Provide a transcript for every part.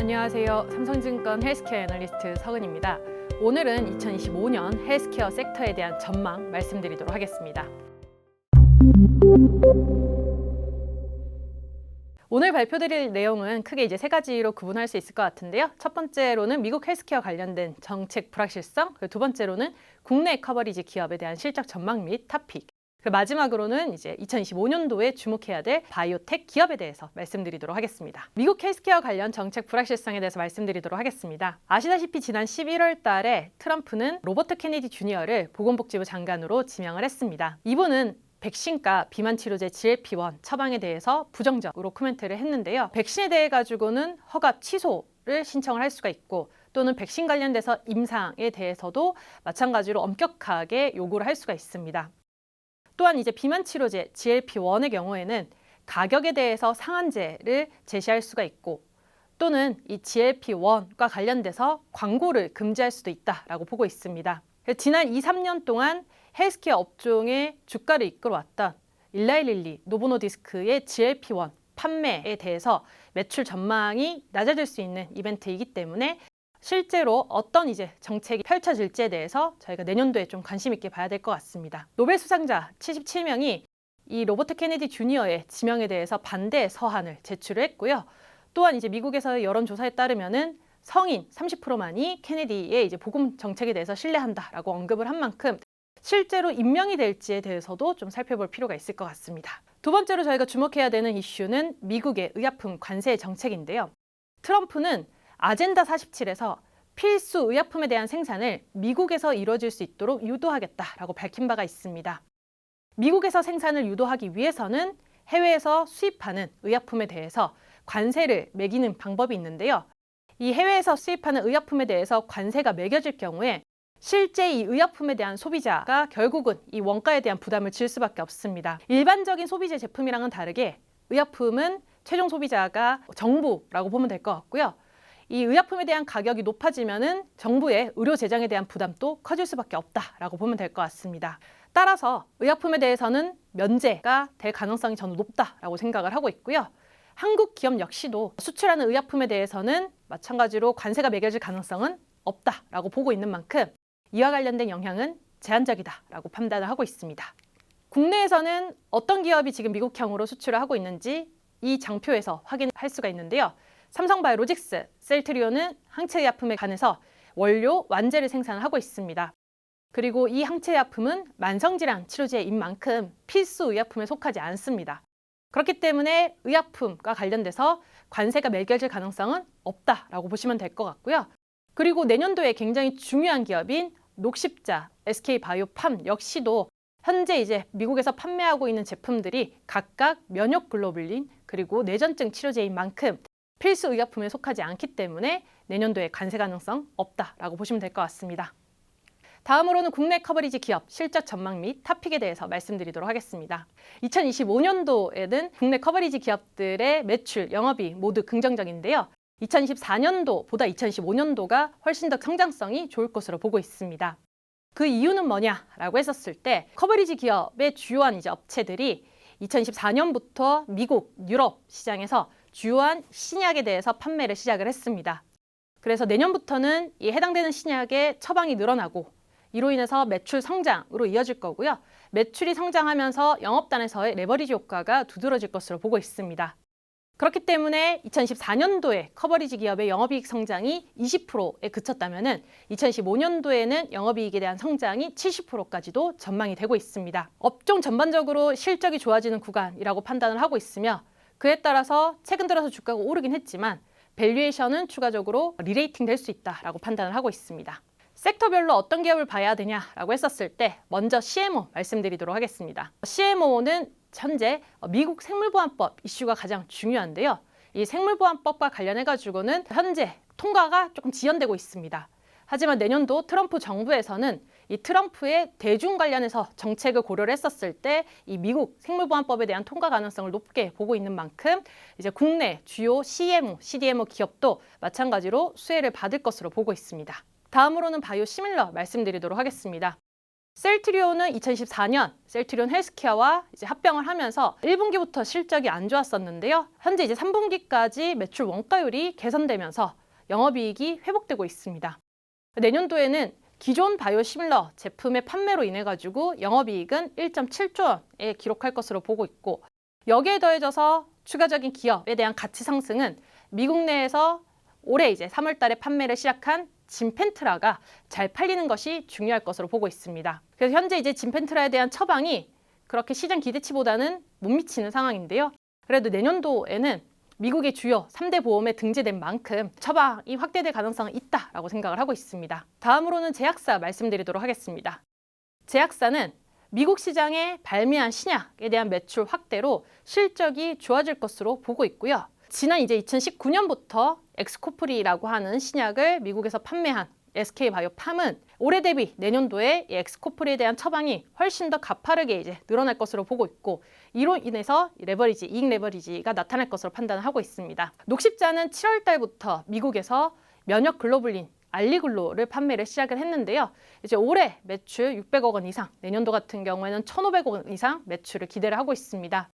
안녕하세요. 삼성증권 헬스케어 애널리스트 서은입니다. 오늘은 2025년 헬스케어 섹터에 대한 전망 말씀드리도록 하겠습니다. 오늘 발표드릴 내용은 크게 이제 세 가지로 구분할 수 있을 것 같은데요. 첫 번째로는 미국 헬스케어 관련된 정책 불확실성, 그리고 두 번째로는 국내 커버리지 기업에 대한 실적 전망 및 토픽, 그리고 마지막으로는 이제 2025년도에 주목해야 될 바이오텍 기업에 대해서 말씀드리도록 하겠습니다. 미국 헬스케어 관련 정책 불확실성에 대해서 말씀드리도록 하겠습니다. 아시다시피 지난 11월 달에 트럼프는 로버트 케네디 주니어를 보건복지부 장관으로 지명을 했습니다. 이분은 백신과 비만 치료제 GLP-1 처방에 대해서 부정적으로 코멘트를 했는데요. 백신에 대해 가지고는 허가 취소를 신청을 할 수가 있고, 또는 백신 관련돼서 임상에 대해서도 마찬가지로 엄격하게 요구를 할 수가 있습니다. 또한 이제 비만 치료제 GLP-1의 경우에는 가격에 대해서 상한제를 제시할 수가 있고, 또는 이 GLP-1과 관련돼서 광고를 금지할 수도 있다라고 보고 있습니다. 지난 2, 3년 동안 헬스케어 업종의 주가를 이끌어왔던 일라이릴리, 노보노디스크의 GLP-1 판매에 대해서 매출 전망이 낮아질 수 있는 이벤트이기 때문에 실제로 어떤 이제 정책이 펼쳐질지에 대해서 저희가 내년도에 좀 관심 있게 봐야 될 것 같습니다. 노벨 수상자 77명이 이 로버트 케네디 주니어의 지명에 대해서 반대 서한을 제출을 했고요. 또한 이제 미국에서의 여론조사에 따르면은 성인 30%만이 케네디의 이제 보건 정책에 대해서 신뢰한다라고 언급을 한 만큼 실제로 임명이 될지에 대해서도 좀 살펴볼 필요가 있을 것 같습니다. 두 번째로 저희가 주목해야 되는 이슈는 미국의 의약품 관세 정책인데요. 트럼프는 아젠다 47에서 필수 의약품에 대한 생산을 미국에서 이루어질 수 있도록 유도하겠다라고 밝힌 바가 있습니다. 미국에서 생산을 유도하기 위해서는 해외에서 수입하는 의약품에 대해서 관세를 매기는 방법이 있는데요. 이 해외에서 수입하는 의약품에 대해서 관세가 매겨질 경우에 실제 이 의약품에 대한 소비자가 결국은 이 원가에 대한 부담을 질 수밖에 없습니다. 일반적인 소비재 제품이랑은 다르게 의약품은 최종 소비자가 정부라고 보면 될 것 같고요. 이 의약품에 대한 가격이 높아지면은 정부의 의료 재정에 대한 부담도 커질 수밖에 없다라고 보면 될 것 같습니다. 따라서 의약품에 대해서는 면제가 될 가능성이 저는 높다라고 생각을 하고 있고요. 한국 기업 역시도 수출하는 의약품에 대해서는 마찬가지로 관세가 매겨질 가능성은 없다라고 보고 있는 만큼 이와 관련된 영향은 제한적이다라고 판단을 하고 있습니다. 국내에서는 어떤 기업이 지금 미국형으로 수출을 하고 있는지 이 장표에서 확인할 수가 있는데요. 삼성바이오로직스, 셀트리온은 항체의약품에 관해서 원료, 완제를 생산하고 있습니다. 그리고 이 항체의약품은 만성질환 치료제인 만큼 필수 의약품에 속하지 않습니다. 그렇기 때문에 의약품과 관련돼서 관세가 매겨질 가능성은 없다라고 보시면 될 것 같고요. 그리고 내년도에 굉장히 중요한 기업인 녹십자, SK바이오팜 역시도 현재 이제 미국에서 판매하고 있는 제품들이 각각 면역글로불린 그리고 뇌전증 치료제인 만큼 필수 의약품에 속하지 않기 때문에 내년도에 관세 가능성 없다라고 보시면 될 것 같습니다. 다음으로는 국내 커버리지 기업 실적 전망 및 토픽에 대해서 말씀드리도록 하겠습니다. 2025년도에는 국내 커버리지 기업들의 매출, 영업이익 모두 긍정적인데요. 2024년도보다 2025년도가 훨씬 더 성장성이 좋을 것으로 보고 있습니다. 그 이유는 뭐냐라고 했었을 때 커버리지 기업의 주요한 이제 업체들이 2024년부터 미국, 유럽 시장에서 주요한 신약에 대해서 판매를 시작을 했습니다. 그래서 내년부터는 이 해당되는 신약의 처방이 늘어나고 이로 인해서 매출 성장으로 이어질 거고요. 매출이 성장하면서 영업단에서의 레버리지 효과가 두드러질 것으로 보고 있습니다. 그렇기 때문에 2014년도에 커버리지 기업의 영업이익 성장이 20%에 그쳤다면 2015년도에는 영업이익에 대한 성장이 70%까지도 전망이 되고 있습니다. 업종 전반적으로 실적이 좋아지는 구간이라고 판단을 하고 있으며 그에 따라서 최근 들어서 주가가 오르긴 했지만 밸류에이션은 추가적으로 리레이팅 될 수 있다라고 판단을 하고 있습니다. 섹터별로 어떤 기업을 봐야 되냐라고 했었을 때 먼저 CMO 말씀드리도록 하겠습니다. CMO는 현재 미국 생물보안법 이슈가 가장 중요한데요. 이 생물보안법과 관련해가지고는 현재 통과가 조금 지연되고 있습니다. 하지만 내년도 트럼프 정부에서는 이 트럼프의 대중 관련해서 정책을 고려를 했었을 때 이 미국 생물보안법에 대한 통과 가능성을 높게 보고 있는 만큼 이제 국내 주요 CMO, CDMO 기업도 마찬가지로 수혜를 받을 것으로 보고 있습니다. 다음으로는 바이오시밀러 말씀드리도록 하겠습니다. 셀트리온은 2014년 셀트리온 헬스케어와 이제 합병을 하면서 1분기부터 실적이 안 좋았었는데요. 현재 이제 3분기까지 매출 원가율이 개선되면서 영업이익이 회복되고 있습니다. 내년도에는 기존 바이오시밀러 제품의 판매로 인해 가지고 영업이익은 1.7조 원에 기록할 것으로 보고 있고, 여기에 더해져서 추가적인 기업에 대한 가치 상승은 미국 내에서 올해 이제 3월 달에 판매를 시작한 진펜트라가 잘 팔리는 것이 중요할 것으로 보고 있습니다. 그래서 현재 이제 진펜트라에 대한 처방이 그렇게 시장 기대치보다는 못 미치는 상황인데요. 그래도 내년도에는 미국의 주요 3대 보험에 등재된 만큼 처방이 확대될 가능성은 있다라고 생각을 하고 있습니다. 다음으로는 제약사 말씀드리도록 하겠습니다. 제약사는 미국 시장에 발매한 신약에 대한 매출 확대로 실적이 좋아질 것으로 보고 있고요. 지난 이제 2019년부터 엑스코프리라고 하는 신약을 미국에서 판매한 SK바이오팜은 올해 대비 내년도에 이 엑스코프리에 대한 처방이 훨씬 더 가파르게 이제 늘어날 것으로 보고 있고, 이로 인해서 레버리지, 이익 레버리지가 나타날 것으로 판단하고 있습니다. 녹십자는 7월 달부터 미국에서 면역 글로불린 알리글로를 판매를 시작을 했는데요. 이제 올해 매출 600억 원 이상, 내년도 같은 경우에는 1,500억 원 이상 매출을 기대를 하고 있습니다.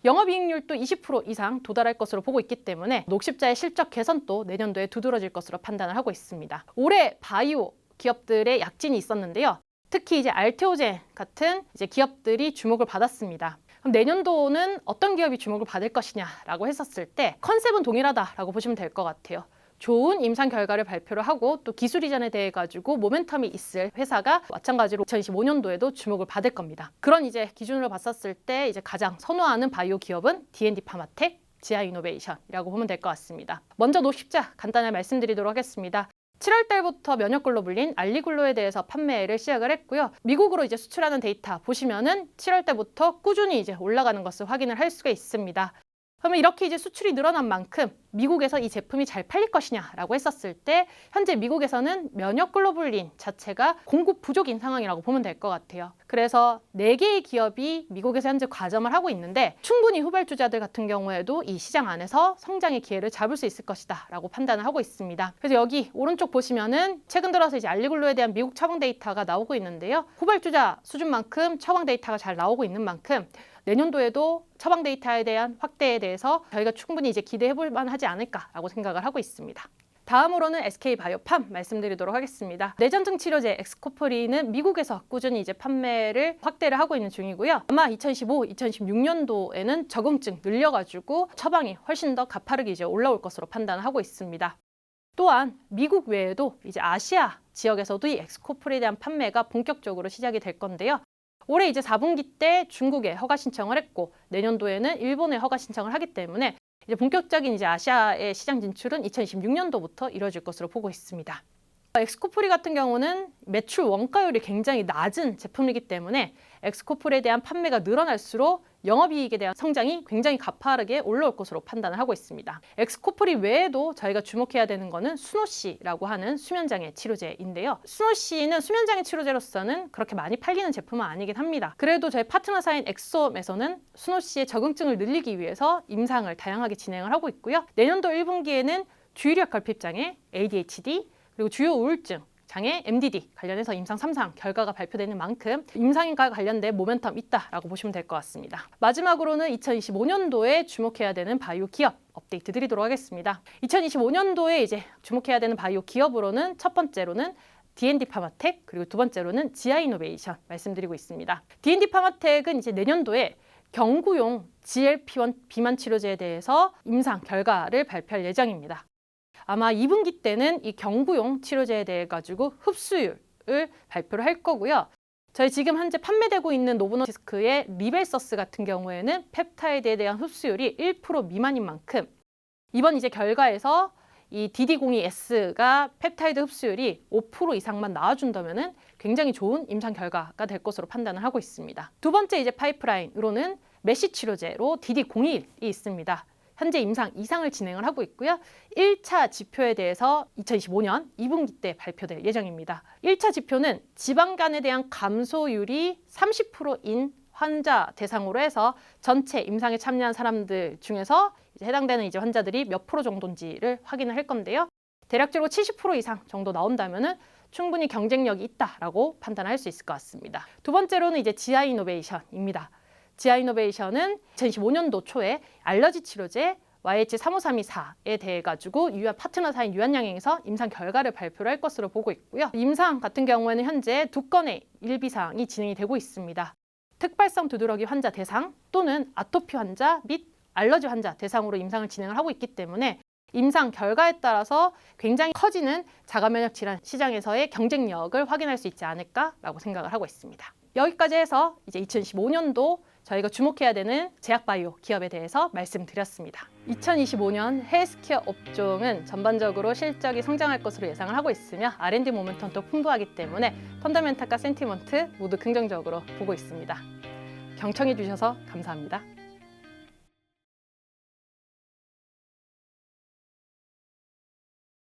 영업이익률도 20% 이상 도달할 것으로 보고 있기 때문에 녹십자의 실적 개선도 내년도에 두드러질 것으로 판단을 하고 있습니다. 올해 바이오 기업들의 약진이 있었는데요. 특히 이제 알테오젠 같은 이제 기업들이 주목을 받았습니다. 그럼 내년도는 어떤 기업이 주목을 받을 것이냐라고 했었을 때 컨셉은 동일하다라고 보시면 될 것 같아요. 좋은 임상 결과를 발표를 하고 또 기술 이전에 대해 가지고 모멘텀이 있을 회사가 마찬가지로 2025년도에도 주목을 받을 겁니다. 그런 이제 기준으로 봤었을 때 이제 가장 선호하는 바이오 기업은 D&D 파마텍, 지아이노베이션이라고 보면 될 것 같습니다. 먼저 녹십자 간단히 말씀드리도록 하겠습니다. 7월 달부터 면역글로 불린 알리글로에 대해서 판매를 시작을 했고요. 미국으로 이제 수출하는 데이터 보시면은 7월 달부터 꾸준히 이제 올라가는 것을 확인을 할 수가 있습니다. 그러면 이렇게 이제 수출이 늘어난 만큼 미국에서 이 제품이 잘 팔릴 것이냐라고 했었을 때 현재 미국에서는 면역글로불린 자체가 공급 부족인 상황이라고 보면 될 것 같아요. 그래서 4개의 기업이 미국에서 현재 과점을 하고 있는데 충분히 후발주자들 같은 경우에도 이 시장 안에서 성장의 기회를 잡을 수 있을 것이다 라고 판단을 하고 있습니다. 그래서 여기 오른쪽 보시면은 최근 들어서 이제 알리글로에 대한 미국 처방 데이터가 나오고 있는데요. 후발주자 수준만큼 처방 데이터가 잘 나오고 있는 만큼 내년도에도 처방 데이터에 대한 확대에 대해서 저희가 충분히 이제 기대해 볼 만하지 않을까라고 생각을 하고 있습니다. 다음으로는 SK바이오팜 말씀드리도록 하겠습니다. 뇌전증 치료제 엑스코프리는 미국에서 꾸준히 이제 판매를 확대를 하고 있는 중이고요. 아마 2015, 2016년도에는 적응증 늘려가지고 처방이 훨씬 더 가파르게 이제 올라올 것으로 판단하고 있습니다. 또한 미국 외에도 이제 아시아 지역에서도 이 엑스코프리에 대한 판매가 본격적으로 시작이 될 건데요. 올해 이제 4분기 때 중국에 허가 신청을 했고 내년도에는 일본에 허가 신청을 하기 때문에 이제 본격적인 이제 아시아의 시장 진출은 2026년도부터 이루어질 것으로 보고 있습니다. 엑스코프리 같은 경우는 매출 원가율이 굉장히 낮은 제품이기 때문에 엑스코프리에 대한 판매가 늘어날수록 영업이익에 대한 성장이 굉장히 가파르게 올라올 것으로 판단을 하고 있습니다. 엑스코프리 외에도 저희가 주목해야 되는 거는 수노시라고 하는 수면장애 치료제인데요. 수노시는 수면장애 치료제로서는 그렇게 많이 팔리는 제품은 아니긴 합니다. 그래도 저희 파트너사인 엑솜에서는 수노시의 적응증을 늘리기 위해서 임상을 다양하게 진행을 하고 있고요. 내년도 1분기에는 주의력 결핍장애, ADHD, 그리고 주요 우울증 장애 MDD 관련해서 임상 3상 결과가 발표되는 만큼 임상과 관련된 모멘텀 있다라고 보시면 될 것 같습니다. 마지막으로는 2025년도에 주목해야 되는 바이오 기업 업데이트 드리도록 하겠습니다. 2025년도에 이제 주목해야 되는 바이오 기업으로는 첫 번째로는 D&D 파마텍, 그리고 두 번째로는 지아이노베이션 말씀드리고 있습니다. D&D 파마텍은 이제 내년도에 경구용 GLP-1 비만 치료제에 대해서 임상 결과를 발표할 예정입니다. 아마 2분기 때는 이 경구용 치료제에 대해 가지고 흡수율을 발표를 할 거고요. 저희 지금 현재 판매되고 있는 노보노디스크의 리벨서스 같은 경우에는 펩타이드에 대한 흡수율이 1% 미만인 만큼 이번 이제 결과에서 이 DD02S가 펩타이드 흡수율이 5% 이상만 나와준다면은 굉장히 좋은 임상 결과가 될 것으로 판단을 하고 있습니다. 두 번째 이제 파이프라인으로는 메시 치료제로 DD01이 있습니다. 현재 임상 2상을 진행을 하고 있고요. 1차 지표에 대해서 2025년 2분기 때 발표될 예정입니다. 1차 지표는 지방간에 대한 감소율이 30%인 환자 대상으로 해서 전체 임상에 참여한 사람들 중에서 이제 해당되는 이제 환자들이 몇 프로 정도인지를 확인을 할 건데요. 대략적으로 70% 이상 정도 나온다면은 충분히 경쟁력이 있다라고 판단할 수 있을 것 같습니다. 두 번째로는 이제 지아이노베이션입니다. 지아이노베이션은 2025년도 초에 알러지 치료제 YH35324에 대해 가지고 유한 파트너사인 유한양행에서 임상 결과를 발표를 할 것으로 보고 있고요. 임상 같은 경우에는 현재 2건의 일비사항이 진행이 되고 있습니다. 특발성 두드러기 환자 대상 또는 아토피 환자 및 알러지 환자 대상으로 임상을 진행을 하고 있기 때문에 임상 결과에 따라서 굉장히 커지는 자가면역 질환 시장에서의 경쟁력을 확인할 수 있지 않을까라고 생각을 하고 있습니다. 여기까지 해서 이제 2025년도 저희가 주목해야 되는 제약바이오 기업에 대해서 말씀드렸습니다. 2025년 헬스케어 업종은 전반적으로 실적이 성장할 것으로 예상을 하고 있으며 R&D 모멘텀도 풍부하기 때문에 펀더멘탈과 센티먼트 모두 긍정적으로 보고 있습니다. 경청해 주셔서 감사합니다.